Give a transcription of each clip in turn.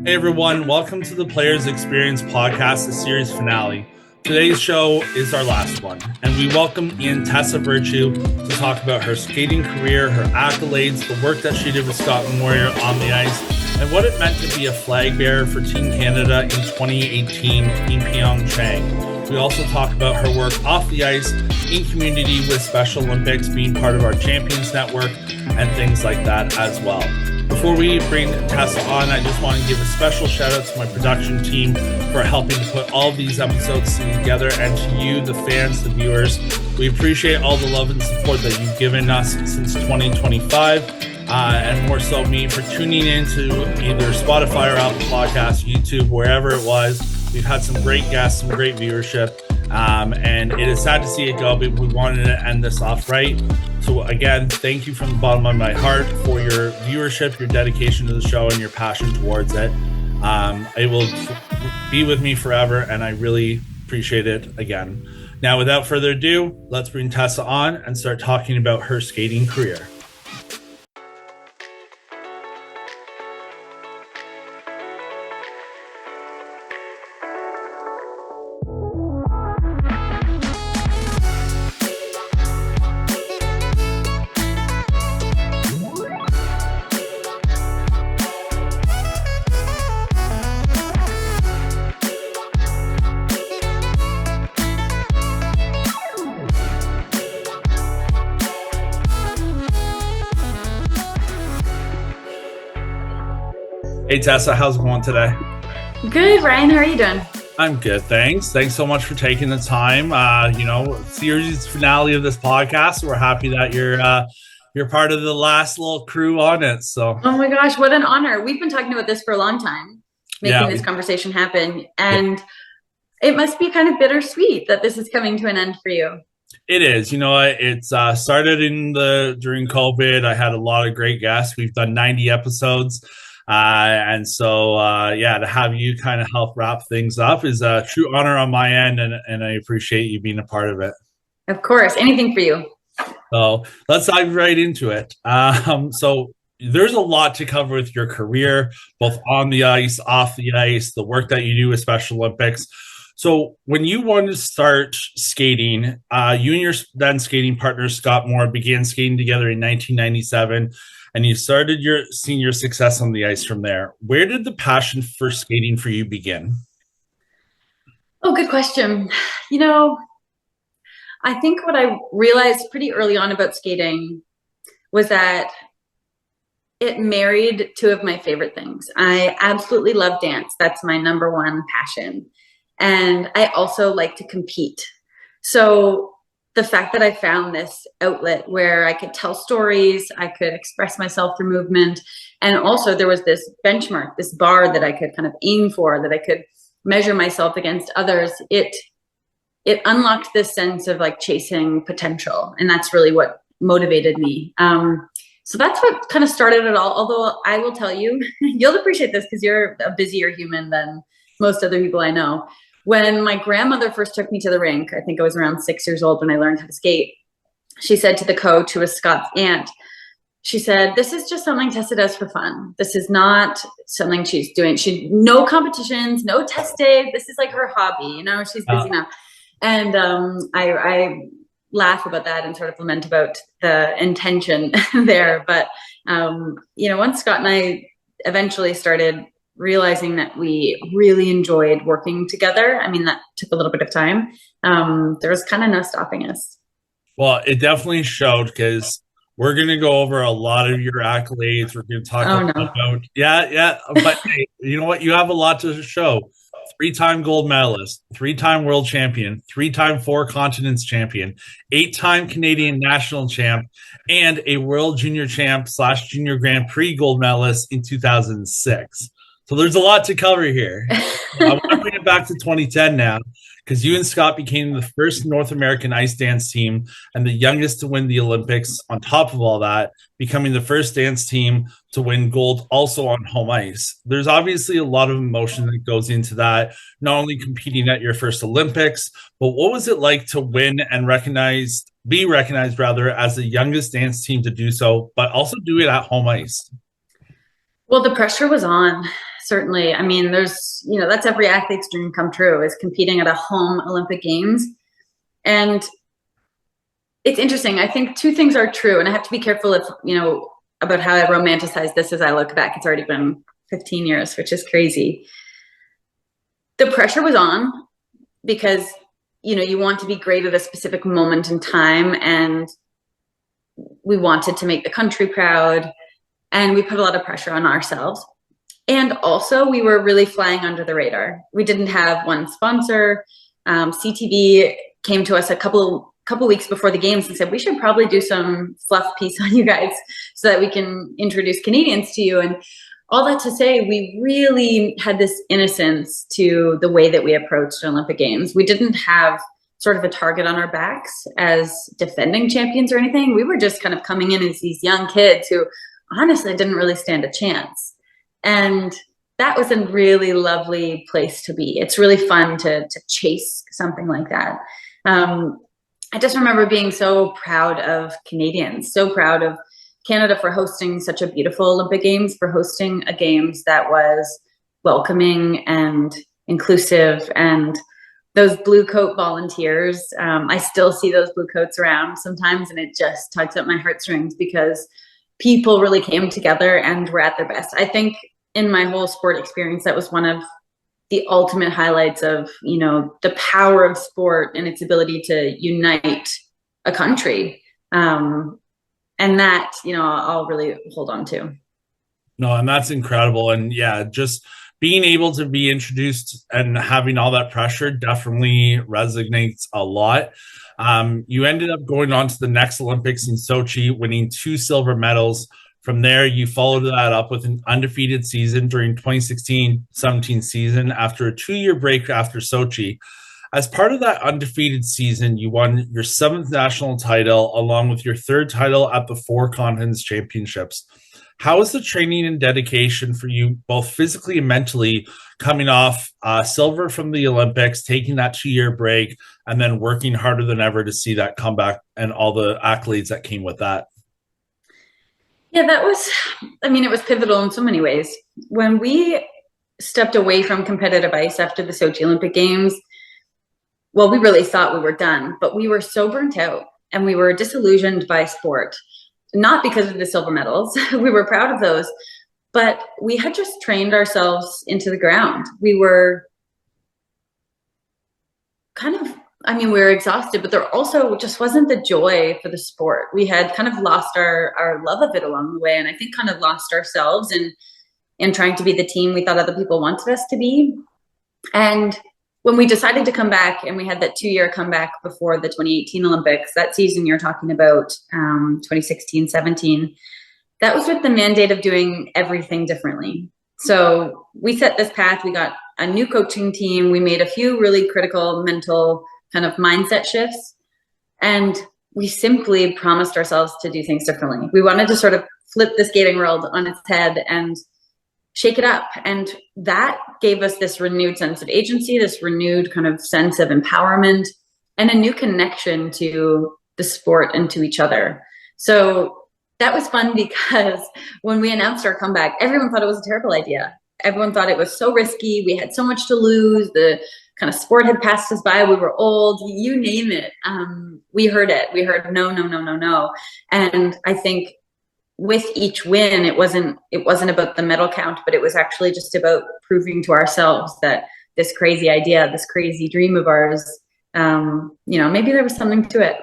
Hey everyone, welcome to the Players Experience Podcast, the series finale. Today's show is our last one, and we welcome in Tessa Virtue to talk about her skating career, her accolades, the work that she did with Scott Moyer on the ice, and what it meant to be a flag bearer for Team Canada in 2018 in Pyeongchang. We also talk about her work off the ice, in community with Special Olympics, being part of our Champions Network, and things like that as well. Before we bring Tessa on, I just want to give a special shout out to my production team for helping to put all of these episodes together, and to you, the fans, the viewers. We appreciate all the love and support that you've given us since 2025, and more so me for tuning in to either Spotify or Apple Podcasts, YouTube, wherever it was. We've had some great guests, some great viewership, and it is sad to see it go, but we wanted to end this off right. So again, thank you from the bottom of my heart for your viewership, your dedication to the show, and your passion towards it. It will be with me forever, and I really appreciate it again. Now, without further ado, let's bring Tessa on and start talking about her skating career. Hey Tessa, how's it going today? Good, Ryan. How are you doing? I'm good, thanks. Thanks so much for taking the time. Series finale of this podcast. We're happy that you're part of the last little crew on it. So, oh my gosh, what an honor! We've been talking about this for a long time, making this conversation happen, and it must be kind of bittersweet that this is coming to an end for you. It is. It's started during COVID. I had a lot of great guests. We've done 90 episodes. And so to have you kind of help wrap things up is a true honor on my end, and I appreciate you being a part of it. Of course, anything for you. So let's dive right into it. So there's a lot to cover with your career, both on the ice, off the ice, the work that you do with Special Olympics. So when you wanted to start skating, you and your then skating partner, Scott Moore, began skating together in 1997. And you started your senior success on the ice from there. Where did the passion for skating for you begin? Oh, good question. I think what I realized pretty early on about skating was that it married two of my favorite things. I absolutely love dance. That's my number one passion. And I also like to compete. So the fact that I found this outlet where I could tell stories, I could express myself through movement, and also there was this benchmark, this bar that I could kind of aim for, that I could measure myself against others. It unlocked this sense of like chasing potential, and that's really what motivated me. So that's what kind of started it all. Although I will tell you, you'll appreciate this because you're a busier human than most other people I know. When my grandmother first took me to the rink, I think I was around 6 years old when I learned how to skate. She said to the coach, who was Scott's aunt, she said, "This is just something Tessa does for fun. This is not something she's doing. No competitions, no test days. This is like her hobby. She's busy now." And I laugh about that and sort of lament about the intention there. But, once Scott and I eventually started realizing that we really enjoyed working together. I mean, that took a little bit of time. There was kind of no stopping us. Well, it definitely showed, because we're going to go over a lot of your accolades. We're going to talk about, but hey, you know what? You have a lot to show. 3-time gold medalist, 3-time world champion, 3-time 4 continents champion, 8-time Canadian national champ, and a world junior champ / junior Grand Prix gold medalist in 2006. So there's a lot to cover here. I want to bring it back to 2010 now, because you and Scott became the first North American ice dance team and the youngest to win the Olympics. On top of all that, becoming the first dance team to win gold also on home ice. There's obviously a lot of emotion that goes into that, not only competing at your first Olympics, but what was it like to win and be recognized as the youngest dance team to do so, but also do it at home ice? Well, the pressure was on. certainly. I mean, that's every athlete's dream come true, is competing at a home Olympic Games. And it's interesting. I think two things are true, and I have to be careful about how I romanticize this as I look back. It's already been 15 years, which is crazy. The pressure was on because, you want to be great at a specific moment in time, and we wanted to make the country proud, and we put a lot of pressure on ourselves. And also, we were really flying under the radar. We didn't have one sponsor. CTV came to us a couple weeks before the games and said, we should probably do some fluff piece on you guys so that we can introduce Canadians to you. And all that to say, we really had this innocence to the way that we approached Olympic Games. We didn't have sort of a target on our backs as defending champions or anything. We were just kind of coming in as these young kids who honestly didn't really stand a chance. And that was a really lovely place to be. It's really fun to chase something like that. I just remember being so proud of Canadians, so proud of Canada for hosting such a beautiful Olympic Games, for hosting a Games that was welcoming and inclusive. And those blue coat volunteers, I still see those blue coats around sometimes, and it just tugs at my heartstrings because people really came together and were at their best. I think in my whole sport experience, that was one of the ultimate highlights of, the power of sport and its ability to unite a country. And that, I'll really hold on to. No, and that's incredible. And yeah, just being able to be introduced and having all that pressure definitely resonates a lot. You ended up going on to the next Olympics in Sochi, winning 2 silver medals. From there, you followed that up with an undefeated season during 2016-17 season after a 2-year break after Sochi. As part of that undefeated season, you won your 7th national title, along with your 3rd title at the 4 Continents Championships. How was the training and dedication for you, both physically and mentally, coming off silver from the Olympics, taking that 2-year break, and then working harder than ever to see that comeback and all the accolades that came with that? Yeah, it was pivotal in so many ways. When we stepped away from competitive ice after the Sochi Olympic Games, well, we really thought we were done, but we were so burnt out and we were disillusioned by sport, not because of the silver medals. We were proud of those, but we had just trained ourselves into the ground. We were we were exhausted, but there also just wasn't the joy for the sport. We had kind of lost our love of it along the way, and I think kind of lost ourselves in trying to be the team we thought other people wanted us to be. And when we decided to come back, and we had that 2-year comeback before the 2018 Olympics, that season you're talking about, 2016-17, that was with the mandate of doing everything differently. So we set this path. We got a new coaching team. We made a few really critical mental kind of mindset shifts. And we simply promised ourselves to do things differently. We wanted to sort of flip the skating world on its head and shake it up. And that gave us this renewed sense of agency, this renewed kind of sense of empowerment, and a new connection to the sport and to each other. So that was fun because when we announced our comeback, everyone thought it was a terrible idea. Everyone thought it was so risky. We had so much to lose. The kind of sport had passed us by. We were old, you name it. We heard it. We heard no, no, no, no, no. And I think with each win, it wasn't about the medal count, but it was actually just about proving to ourselves that this crazy idea, this crazy dream of ours, maybe there was something to it.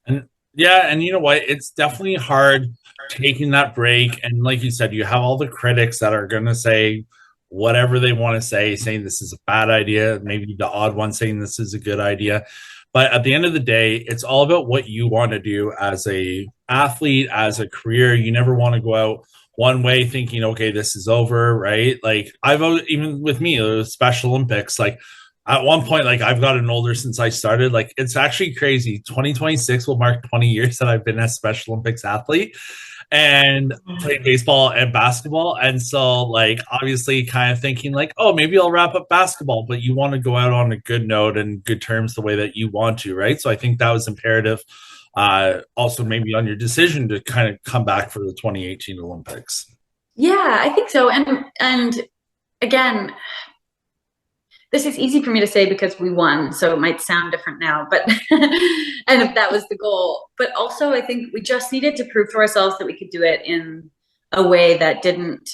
And yeah, and you know what? It's definitely hard taking that break. And like you said, you have all the critics that are going to say whatever they want to say, saying this is a bad idea, maybe the odd one saying this is a good idea. But at the end of the day, it's all about what you want to do as a athlete, as a career. You never want to go out one way thinking, okay, this is over, right? Like even with me, the Special Olympics, like at one point, like I've gotten older since I started. Like it's actually crazy. 2026 will mark 20 years that I've been a Special Olympics athlete and played baseball and basketball. And so like obviously kind of thinking like, oh, maybe I'll wrap up basketball, but you want to go out on a good note and good terms the way that you want to, right? So I think that was imperative. Also maybe on your decision to kind of come back for the 2018 Olympics. Yeah, I think so. And again, this is easy for me to say because we won, so it might sound different now, but and if that was the goal. But also I think we just needed to prove to ourselves that we could do it in a way that didn't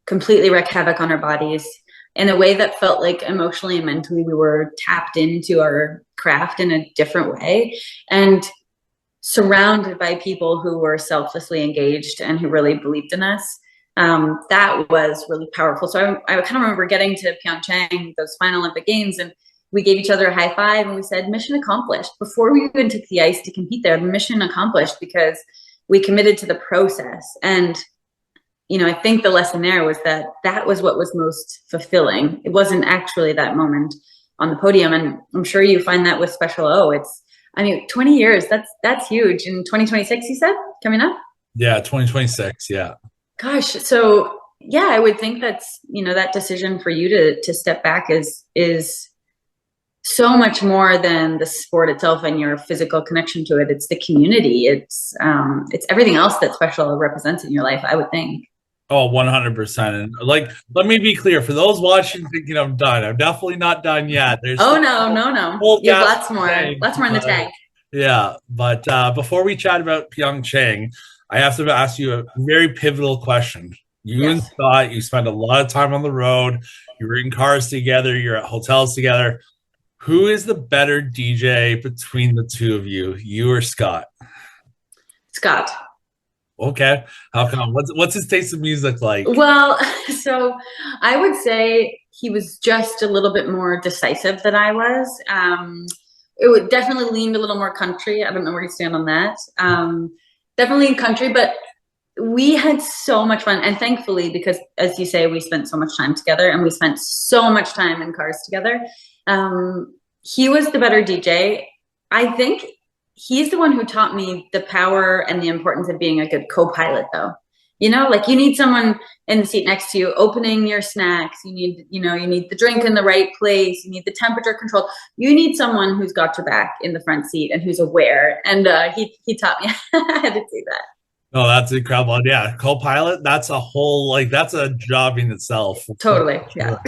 completely wreak havoc on our bodies, in a way that felt like emotionally and mentally we were tapped into our craft in a different way, and surrounded by people who were selflessly engaged and who really believed in us. That was really powerful. So I kind of remember getting to Pyeongchang, those final Olympic Games, and we gave each other a high five and we said, mission accomplished. Before we even took the ice to compete there, mission accomplished, because we committed to the process. And, I think the lesson there was that that was what was most fulfilling. It wasn't actually that moment on the podium. And I'm sure you find that with Special O. 20 years, that's huge. In 2026, you said, coming up? Yeah, 2026. Yeah. Gosh. So yeah, I would think that's, that decision for you to step back is so much more than the sport itself and your physical connection to it. It's the community. It's everything else that Special represents in your life, I would think. Oh, 100%. And let me be clear, for those watching thinking I'm done, I'm definitely not done yet. There's no. You have lots more in the tank. Yeah. But before we chat about Pyeongchang, I have to ask you a very pivotal question. You and Scott, you spend a lot of time on the road. You're in cars together. You're at hotels together. Who is the better DJ between the two of you, you or Scott? Scott. Okay. How come? What's his taste of music like? Well, so I would say he was just a little bit more decisive than I was. It would definitely leaned a little more country. I don't know where you stand on that. Definitely country, but we had so much fun. And thankfully, because as you say, we spent so much time together and we spent so much time in cars together. He was the better DJ. I think he's the one who taught me the power and the importance of being a good co-pilot, though. You need someone in the seat next to you opening your snacks. You need the drink in the right place. You need the temperature control. You need someone who's got your back in the front seat and who's aware. And he taught me how to do that. Oh, that's incredible. Yeah. Co-pilot, that's a whole, that's a job in itself. Totally. Yeah.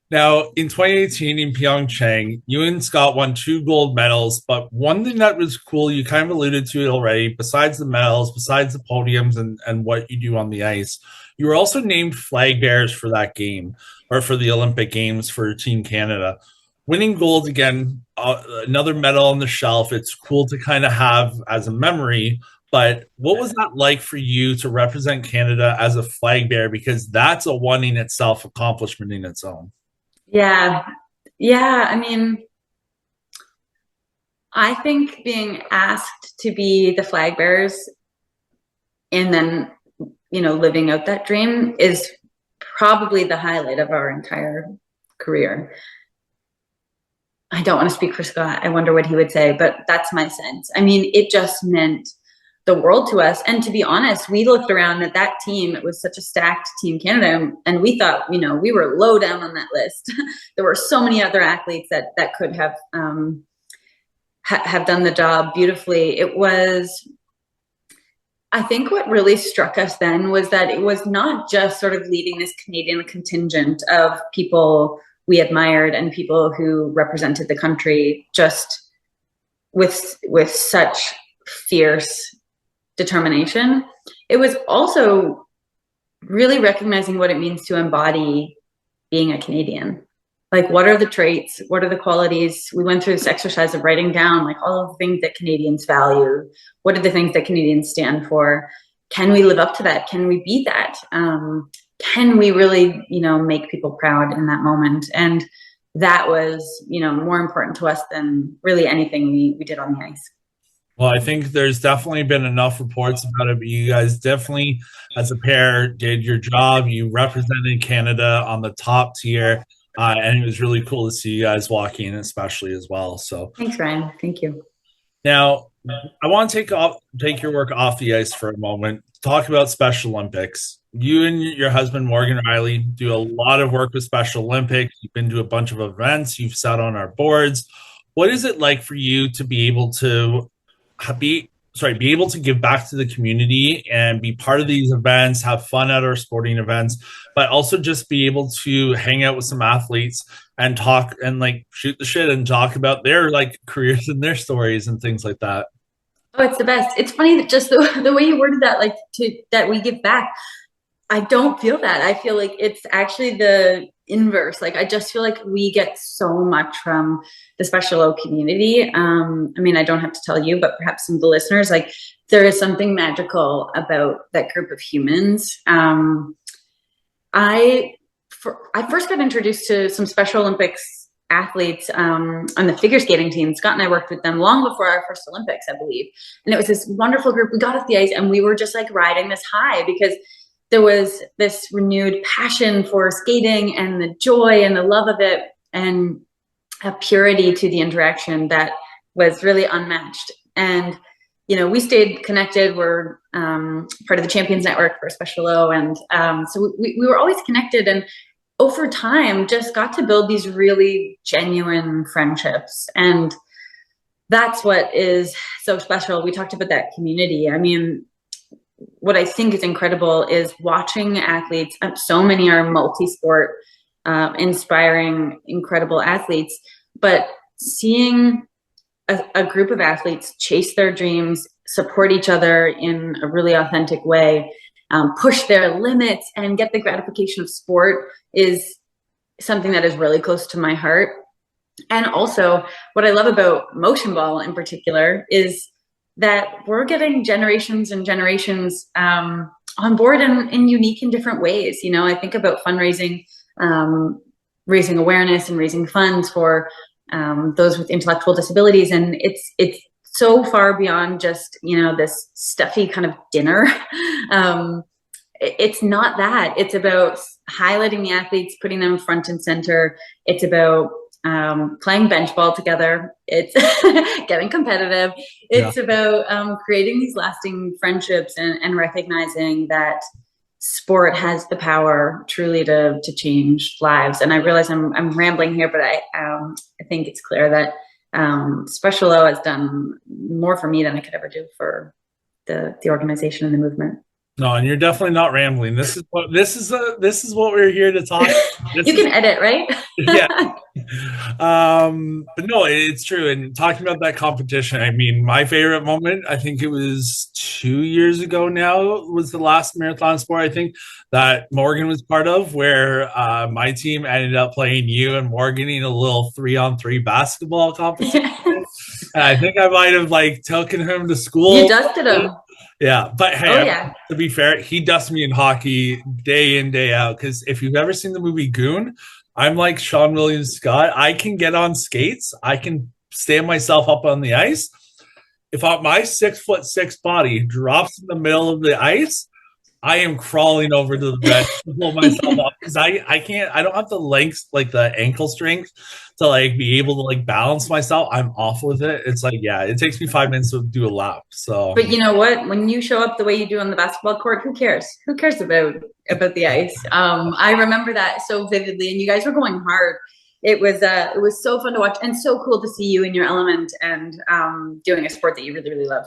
Now, in 2018 in Pyeongchang, you and Scott won 2 gold medals, but one thing that was cool, you kind of alluded to it already, besides the medals, besides the podiums and what you do on the ice, you were also named flag bearers for that game, or for the Olympic Games for Team Canada. Winning gold, again, another medal on the shelf. It's cool to kind of have as a memory, but what was that like for you to represent Canada as a flag bearer? Because that's a one in itself accomplishment in its own. Yeah. I think being asked to be the flag bearers and then, living out that dream is probably the highlight of our entire career. I don't want to speak for Scott. I wonder what he would say, but that's my sense. It just meant the world to us. And to be honest, we looked around at that team. It was such a stacked Team Canada. And we thought, we were low down on that list. There were so many other athletes that could have done the job beautifully. It was, I think what really struck us then was that it was not just sort of leading this Canadian contingent of people we admired and people who represented the country just with such fierce determination. It was also really recognizing what it means to embody being a Canadian. What are the traits? What are the qualities? We went through this exercise of writing down all of the things that Canadians value. What are the things that Canadians stand for? Can we live up to that? Can we be that? Can we really, make people proud in that moment? And that was, more important to us than really anything we did on the ice. Well, I think there's definitely been enough reports about it, but you guys definitely, as a pair, did your job. You represented Canada on the top tier, and it was really cool to see you guys walking in, especially as well. So thanks, Ryan. Thank you. Now, I want to take your work off the ice for a moment. Talk about Special Olympics. You and your husband, Morgan Riley, do a lot of work with Special Olympics. You've been to a bunch of events. You've sat on our boards. What is it like for you to be able to be be able to give back to the community and be part of these events, have fun at our sporting events, but also just be able to hang out with some athletes and talk and like shoot the shit and talk about their like careers and their stories and things like that. Oh, it's the best. It's funny that just the way you worded that, like that we give back. I don't feel that. I feel like it's actually the inverse. Like I just feel like we get so much from the Special O community. I mean, I don't have to tell you, but perhaps some of the listeners, like there is something magical about that group of humans. I first got introduced to some Special Olympics athletes on the figure skating team. Scott and I worked with them long before our first Olympics, I believe. And it was this wonderful group. We got off the ice and we were just like riding this high because there was this renewed passion for skating and the joy and the love of it and a purity to the interaction that was really unmatched. And, you know, we stayed connected. We're part of the Champions Network for Special O. And so we were always connected and over time just got to build these really genuine friendships. And that's what is so special. We talked about that community. I mean, what I think is incredible is watching athletes. So many are multi-sport, inspiring, incredible athletes, but seeing a group of athletes chase their dreams, support each other in a really authentic way, push their limits and get the gratification of sport is something that is really close to my heart. And also what I love about motion ball in particular is that we're getting generations and generations on board in unique and different ways. You know, I think about fundraising, raising awareness and raising funds for those with intellectual disabilities. And it's so far beyond just, you know, this stuffy kind of dinner. It's not that. It's about highlighting the athletes, putting them front and center. It's about playing bench ball together. It's getting competitive. It's about creating these lasting friendships and recognizing that sport has the power truly to change lives. And I realize I'm rambling here, but I think it's clear that Special O has done more for me than I could ever do for the organization and the movement. No, and you're definitely not rambling. This is what we're here to talk. You can edit, right? Yeah. But no, it's true. And talking about that competition, I mean, my favorite moment, I think it was 2 years ago now, was the last marathon sport, I think, that Morgan was part of, where my team ended up playing you and Morgan in a little 3-on-3 basketball competition. And I think I might have like taken him to school. You dusted him. Yeah, but hey, to be fair, he dusts me in hockey day in, day out. Because if you've ever seen the movie Goon, I'm like Sean William Scott. I can get on skates. I can stand myself up on the ice. If my 6'6" body drops in the middle of the ice, I am crawling over to the bench to pull myself up because I can't. I don't have the length, like the ankle strength, to like be able to like balance myself. I'm off with it. It's like, yeah, it takes me 5 minutes to do a lap. So, but you know what? When you show up the way you do on the basketball court, who cares? Who cares about the ice? I remember that so vividly, and you guys were going hard. It was so fun to watch and so cool to see you in your element and doing a sport that you really, really love.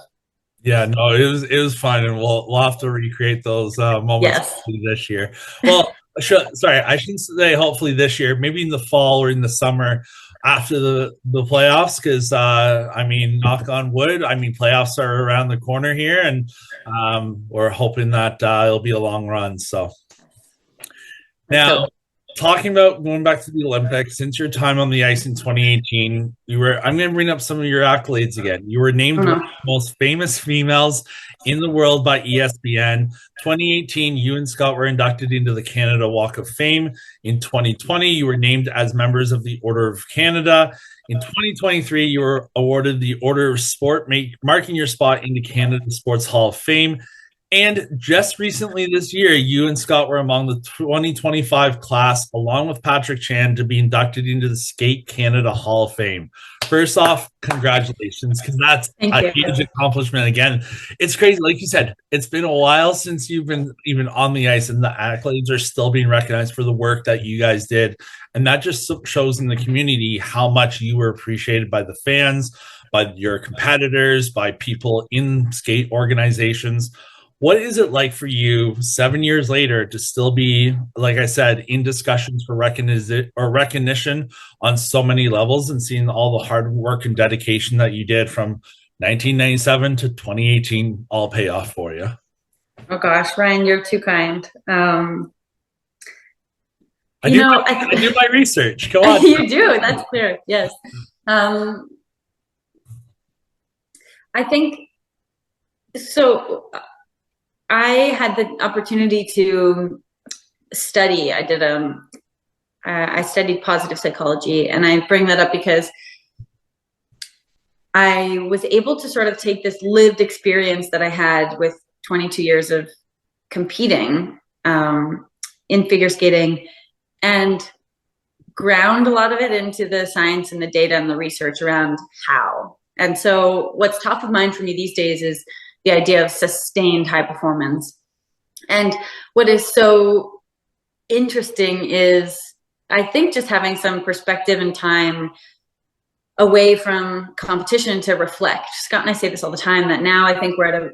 Yeah, no, it was fun, and we'll have to recreate those moments this year. Well, sorry, I shouldn't say hopefully this year. Maybe in the fall or in the summer after the playoffs, because I mean, knock on wood, I mean, playoffs are around the corner here, and we're hoping that it'll be a long run. So now, talking about going back to the Olympics, since your time on the ice in 2018, I'm going to bring up some of your accolades again. You were named one of the most famous females in the world by ESPN. 2018, you and Scott were inducted into the Canada Walk of Fame. In 2020, you were named as members of the Order of Canada. In 2023, you were awarded the Order of Sport, marking your spot into Canada Sports Hall of Fame. And just recently this year, you and Scott were among the 2025 class, along with Patrick Chan, to be inducted into the Skate Canada Hall of Fame. First off, congratulations, because that's a huge accomplishment. Again, it's crazy. Like you said, it's been a while since you've been even on the ice, and the accolades are still being recognized for the work that you guys did. And that just shows in the community how much you were appreciated by the fans, by your competitors, by people in skate organizations. What is it like for you 7 years later to still be, like I said, in discussions for recognition on so many levels, and seeing all the hard work and dedication that you did from 1997 to 2018 all pay off for you? Oh gosh, Ryan, you're too kind. I do my research. Come on. You do. That's clear. Yes. I think so. I had the opportunity to study. I studied positive psychology, and I bring that up because I was able to sort of take this lived experience that I had with 22 years of competing in figure skating and ground a lot of it into the science and the data and the research around how. And so what's top of mind for me these days is the idea of sustained high performance. And what is so interesting is, I think, just having some perspective and time away from competition to reflect. Scott and I say this all the time, that now I think we're at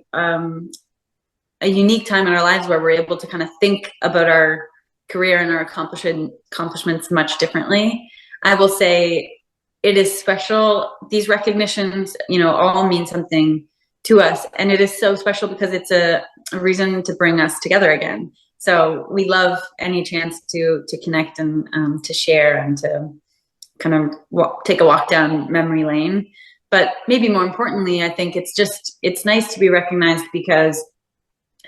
a unique time in our lives where we're able to kind of think about our career and our accomplishments much differently. I will say it is special. These recognitions, all mean something to us. And it is so special because it's a reason to bring us together again. So we love any chance to connect and to share and to kind of take a walk down memory lane. But maybe more importantly, I think it's nice to be recognized because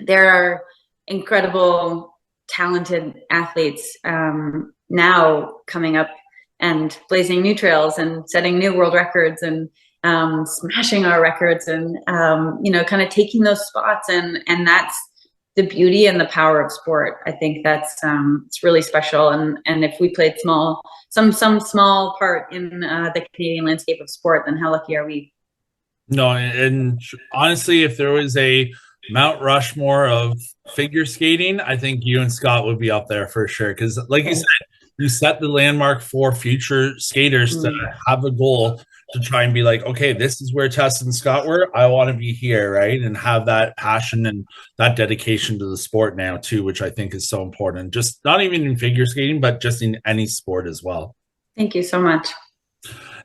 there are incredible, talented athletes now coming up and blazing new trails and setting new world records and smashing our records and kind of taking those spots, and that's the beauty and the power of sport. I think that's it's really special, and if we played some small part in the Canadian landscape of sport, then how lucky are we? No, and honestly, if there was a Mount Rushmore of figure skating, I think you and Scott would be up there for sure. Because, like you said, you set the landmark for future skaters to have a goal to try and be like, okay, this is where Tess and Scott were. I want to be here, right? And have that passion and that dedication to the sport now too, which I think is so important. Just not even in figure skating, but just in any sport as well. Thank you so much.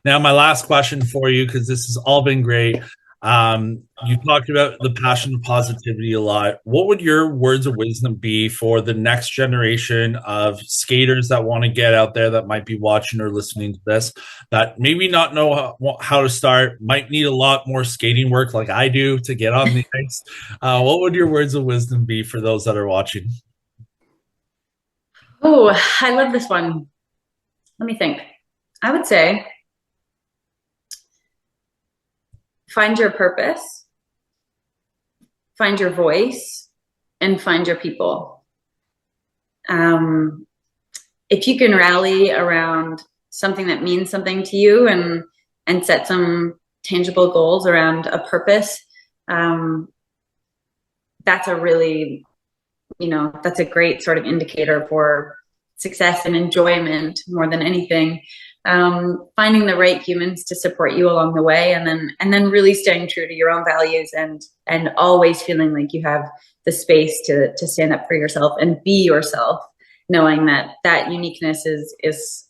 Now, my last question for you, because this has all been great. You talked about the passion and positivity a lot. What would your words of wisdom be for the next generation of skaters that want to get out there, that might be watching or listening to this, that maybe not know how to start, might need a lot more skating work like I do to get on the ice? What would your words of wisdom be for those that are watching? Oh, I love this one. Let me think. I would say, find your purpose, find your voice, and find your people. If you can rally around something that means something to you and set some tangible goals around a purpose, that's a really, that's a great sort of indicator for success and enjoyment more than anything. Finding the right humans to support you along the way, and then really staying true to your own values and always feeling like you have the space to stand up for yourself and be yourself, knowing that uniqueness is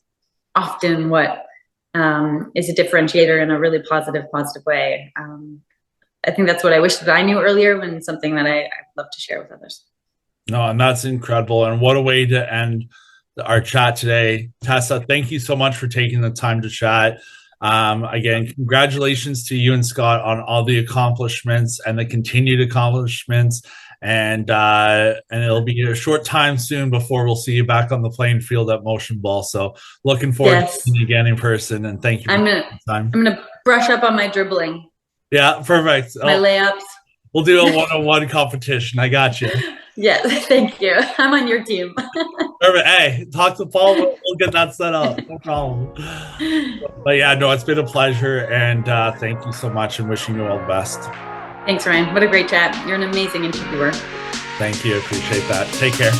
often what is a differentiator in a really positive way. I think that's what I wish that I knew earlier, and something that I'd love to share with others. No, and that's incredible. And what a way to end our chat today. Tessa, thank you so much for taking the time to chat. Again, congratulations to you and Scott on all the accomplishments and the continued accomplishments. And it'll be a short time soon before we'll see you back on the playing field at Motion Ball. So looking forward to seeing you again in person. And thank you for the time. I'm gonna brush up on my dribbling. Yeah, perfect. My layups. We'll do a one-on-one competition. I got you. Yes, thank you. I'm on your team. Perfect. Hey, talk to Paul. We'll get that set up. No problem. But yeah, no, it's been a pleasure. And thank you so much, and wishing you all the best. Thanks, Ryan. What a great chat. You're an amazing interviewer. Thank you. Appreciate that. Take care.